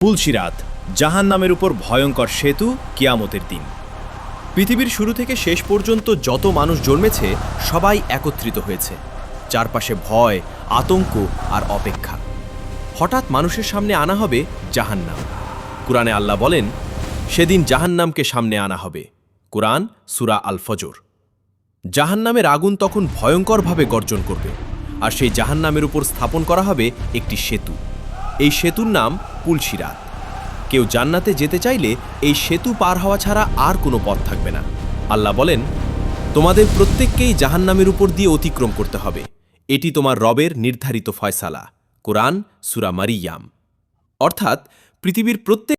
পুলসিরাত জাহান্নামের উপর ভয়ঙ্কর সেতু কিয়ামতের দিন। পৃথিবীর শুরু থেকে শেষ পর্যন্ত যত মানুষ জন্মেছে সবাই একত্রিত হয়েছে। চারপাশে ভয়, আতঙ্ক আর অপেক্ষা। হঠাৎ মানুষের সামনে আনা হবে জাহান্নাম। কুরআনে আল্লাহ বলেন, সেদিন জাহান্নামকে সামনে আনা হবে। কুরআন সূরা আল ফজর। জাহান্নামের আগুন তখন ভয়ঙ্করভাবে গর্জন করবে, আর সেই জাহান্নামের উপর স্থাপন করা হবে একটি সেতু। এই সেতুর নাম পুলসিরাত। কেউ জান্নাতে যেতে চাইলে এই সেতু পার হওয়া ছাড়া আর কোনো পথ থাকবে না। আল্লাহ বলেন, তোমাদের প্রত্যেককেই জাহান্নামের উপর দিয়ে অতিক্রম করতে হবে। এটি তোমার রবের নির্ধারিত ফয়সালা। কুরআন সূরা মারিয়াম। অর্থাৎ পৃথিবীর প্রত্যেক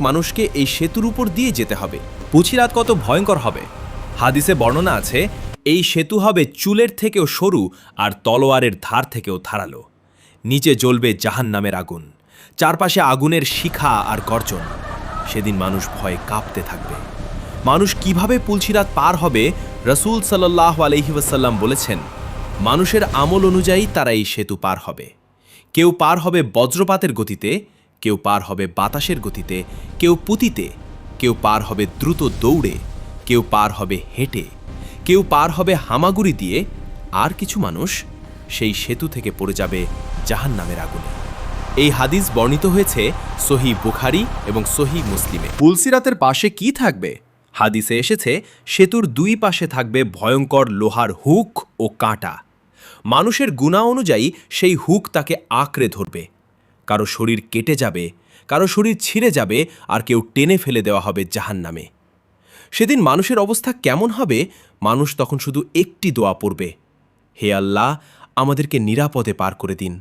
মানুষকে এই সেতুর উপর দিয়ে যেতে হবে। পুলসিরাত কত ভয়ঙ্কর হবে! হাদিসে বর্ণনা আছে, এই সেতু হবে চুলের থেকেও সরু আর তলোয়ারের ধার থেকেও ধারালো। নিচে জ্বলবে জাহান্নামের আগুন, চারপাশে আগুনের শিখা আর গর্জন। সেদিন মানুষ ভয়ে কাঁপতে থাকবে। মানুষ কিভাবে পুলসিরাত পার হবে? রাসূল সাল্লাল্লাহু আলাইহি ওয়াসাল্লাম বলেছেন, মানুষের আমল অনুযায়ী তারা এই সেতু পার হবে। কেউ পার হবে বজ্রপাতের গতিতে, কেউ পার হবে বাতাসের গতিতে, কেউ পুতিতে, কেউ পার হবে দ্রুত দৌড়ে, কেউ পার হবে হেঁটে, কেউ পার হবে হামাগুড়ি দিয়ে, আর কিছু মানুষ সেই সেতু থেকে পড়ে যাবে জাহান্নামের আগুনে। এই হাদিস বর্ণিত হয়েছে সহিহ বুখারী এবং সহিহ মুসলিমে। পুলসিরাতের পাশে কি থাকবে? হাদিসে এসেছে, সেতুর দুই পাশে থাকবে ভয়ঙ্কর লোহার হুক ও কাঁটা। মানুষের গুনাহ অনুযায়ী সেই হুক তাকে আঁকড়ে ধরবে। কারো শরীর কেটে যাবে, কারো শরীর ছিঁড়ে যাবে, আর কেউ টেনে ফেলে দেওয়া হবে জাহান্নামে। সেদিন মানুষের অবস্থা কেমন হবে? মানুষ তখন শুধু একটি দোয়া পড়বে, হে আল্লাহ, আমাদেরকে নিরাপদে পার করে দিন।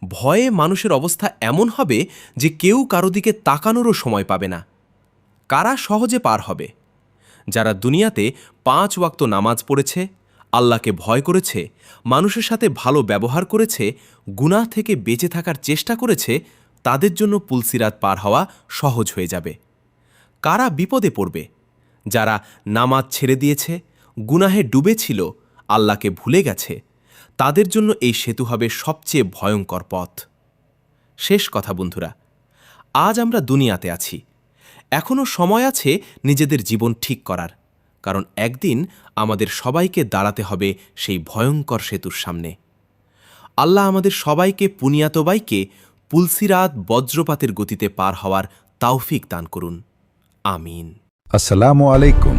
ভয়ে মানুষের অবস্থা এমন হবে যে কেউ কারো দিকে তাকানোরও সময় পাবে না। কারা সহজে পার হবে? যারা দুনিয়াতে 5 ওয়াক্ত নামাজ পড়েছে, আল্লাহকে ভয় করেছে, মানুষের সাথে ভালো ব্যবহার করেছে, গুনাহ থেকে বেঁচে থাকার চেষ্টা করেছে, তাদের জন্য পুলসিরাত পার হওয়া সহজ হয়ে যাবে। কারা বিপদে পড়বে? যারা নামাজ ছেড়ে দিয়েছে, গুনাহে ডুবেছিল, আল্লাহকে ভুলে গেছে, তাদের জন্য এই সেতু হবে সবচেয়ে ভয়ঙ্কর পথ। শেষ কথা বন্ধুরা, আজ আমরা দুনিয়াতে আছি, এখনও সময় আছে নিজেদের জীবন ঠিক করার, কারণ একদিন আমাদের সবাইকে দাঁড়াতে হবে সেই ভয়ঙ্কর সেতুর সামনে। আল্লাহ আমাদের সবাইকে পুনিয়াতবাইকে পুলসিরাত বজ্রপাতের গতিতে পার হওয়ার তাওফিক দান করুন। আমিন। আসসালামু আলাইকুম।